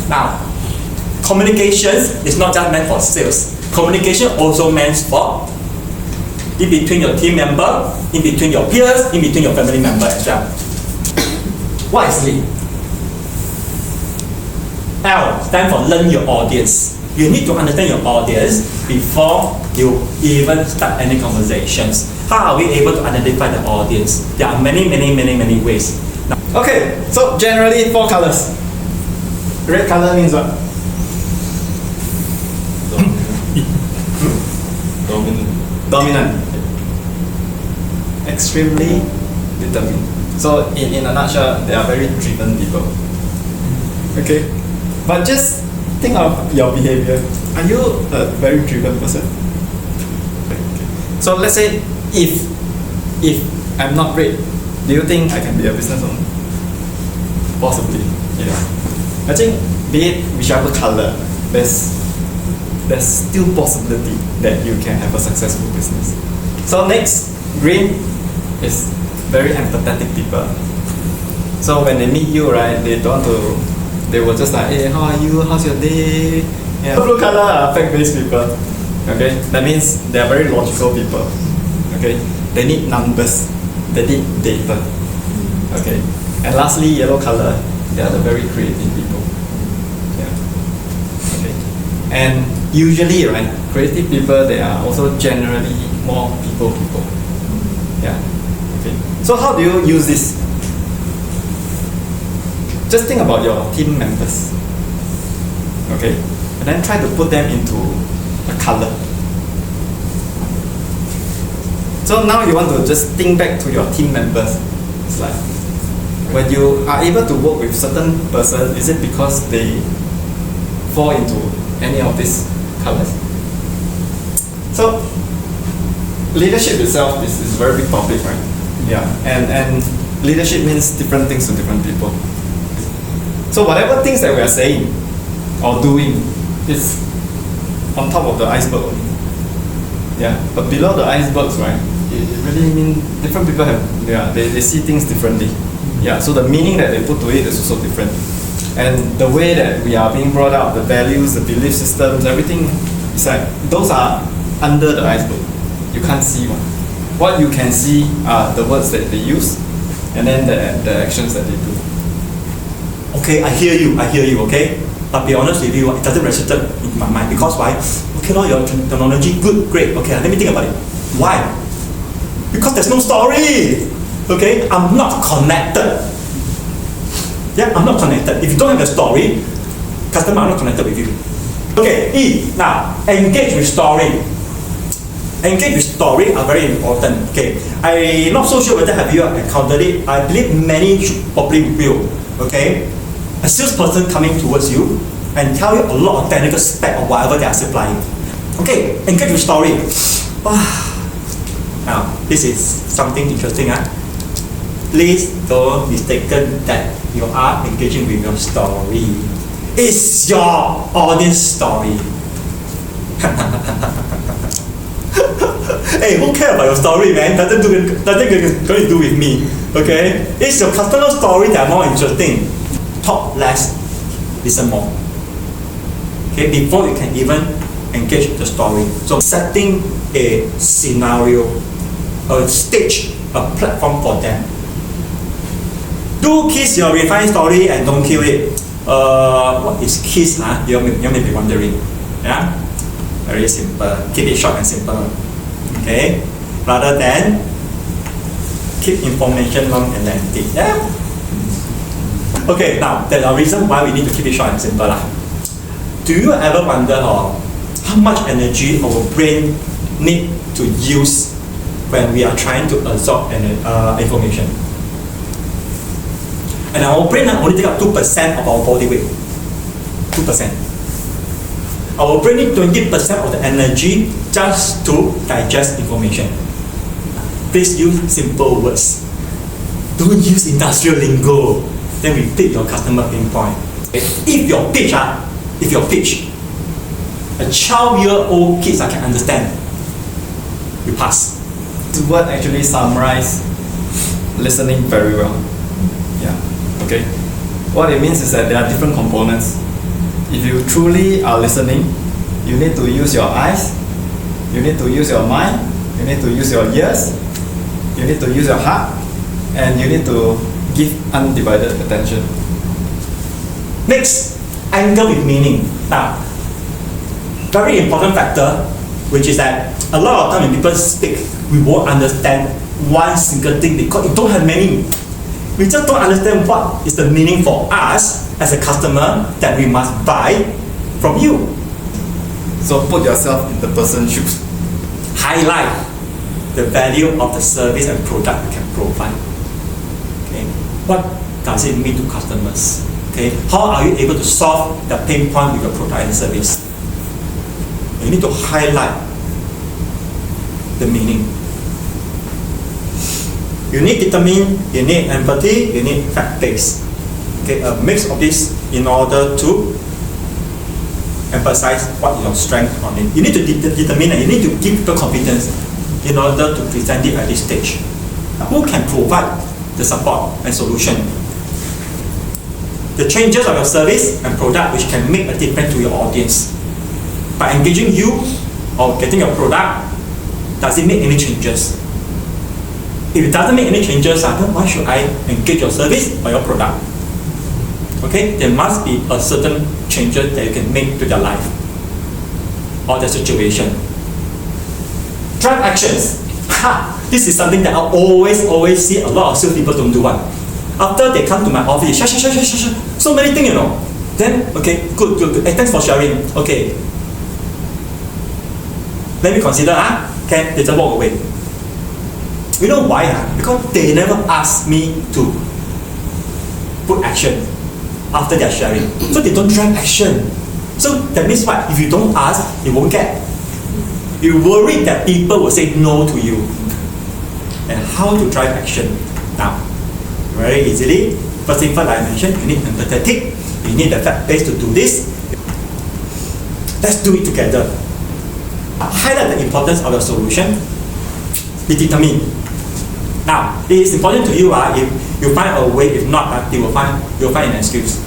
Now, communications is not just meant for sales. Communication also meant for in between your team member, in between your peers, in between your family member as well. What is lead? L stand for learn your audience. You need to understand your audience before you even start any conversations. How are we able to identify the audience? There are many ways. Now, Okay, so generally 4 colors. Red color means what? Dominant. Extremely determined. So in a nutshell, they are very driven people. Okay, but just think of your behavior. Are you a very driven person? Okay. So let's say if I'm not red, do you think I can be a business owner? Possibly, yeah. I think be it whichever color, there's still possibility that you can have a successful business. So next, green is very empathetic people. So when they meet you, right, they will just like, hey, how are you? How's your day? Yeah. Blue color are fact-based people. Okay, that means they are very logical people. Okay, they need numbers, they need data. Okay, and lastly, yellow color, they are the very creative people. Yeah. Okay, and usually, right, creative people, they are also generally more people. Yeah. Okay. So how do you use this? Just think about your team members. Okay, and then try to put them into a color. So now you want to just think back to your team members. It's like when you are able to work with certain person, is it because they fall into any of these colors? So leadership itself is a very big topic, right? Yeah, and leadership means different things to different people. So whatever things that we are saying or doing is on top of the iceberg. Yeah, but below the icebergs, right, it really means different people they see things differently. Yeah, so the meaning that they put to it is also different. And the way that we are being brought up, the values, the belief systems, everything, it's like those are under the iceberg. You can't see one. What you can see are the words that they use and then the actions that they do. okay, I hear you, okay? But be honest with you, it doesn't register in my mind. Because why? Okay, Lord, your terminology, good, great. Okay, let me think about it. Why? Because there's no story. Okay, I'm not connected. Yeah, I'm not connected. If you don't have a story, customer are not connected with you. Okay, E. Now, engage with story. Engage with story are very important. Okay, I'm not so sure whether have you encountered it. I believe many should probably will. Okay, a salesperson coming towards you and tell you a lot of technical spec of whatever they are supplying. Okay, engage with story. Now, this is something interesting. Please don't mistaken that you are engaging with your story. It's your audience story. Hey, who cares about your story, man? Nothing to do with me. Okay? It's your customer story that are more interesting. Talk less, listen more. Okay, before you can even engage the story. So setting a scenario, a stage, a platform for them. Do kiss your refined story and don't kill it. What is kiss? You may be wondering. Yeah? Very simple. Keep it short and simple. Okay? Rather than keep information long and lengthy. Yeah? Okay, now there's a reason why we need to keep it short and simple. Do you ever wonder how much energy our brain need to use when we are trying to absorb information? And our brain only take up 2% of our body weight. 2%. Our brain needs 20% of the energy just to digest information. Please use simple words. Don't use industrial lingo. Then we take your customer pain point. If your pitch, a 12-year-old kids can understand, you pass. The word actually summarize listening very well. Yeah. Okay. What it means is that there are different components. if you truly are listening, you need to use your eyes, you need to use your mind, you need to use your ears, you need to use your heart, and you need to give undivided attention. Next, anchor with meaning. Now, very important factor, which is that a lot of time when people speak, we won't understand one single thing because it don't have meaning. We just don't understand what is the meaning for us as a customer that we must buy from you. So put yourself in the person's shoes. Highlight the value of the service and product you can provide. Okay, what does it mean to customers? Okay, how are you able to solve the pain point with your product and service? You need to highlight the meaning. You need determine, you need empathy, you need fact-based. Okay, a mix of this in order to emphasize what is your strength on it. You need to determine and you need to give people confidence in order to present it at this stage. Who can provide the support and solution? The changes of your service and product which can make a difference to your audience. By engaging you or getting your product, does it make any changes? If it doesn't make any changes, then why should I engage your service or your product? Okay, there must be a certain changes that you can make to their life or their situation. Drive actions. This is something that I always see a lot of sales people don't do one. After they come to my office, so many things, Then, okay, good. Hey, thanks for sharing. Okay. Let me consider, Okay, they just walk away. You know why? Because they never ask me to put action after they are sharing. So they don't drive action. So that means what? If you don't ask, you won't get. You worry that people will say no to you. And how to drive action? Now, very easily, first thing first, I mentioned, you need empathetic, you need the fact base to do this. Let's do it together. Highlight the importance of the solution. Be determined. Now, it is important to you if you find a way. If not, you'll find an excuse.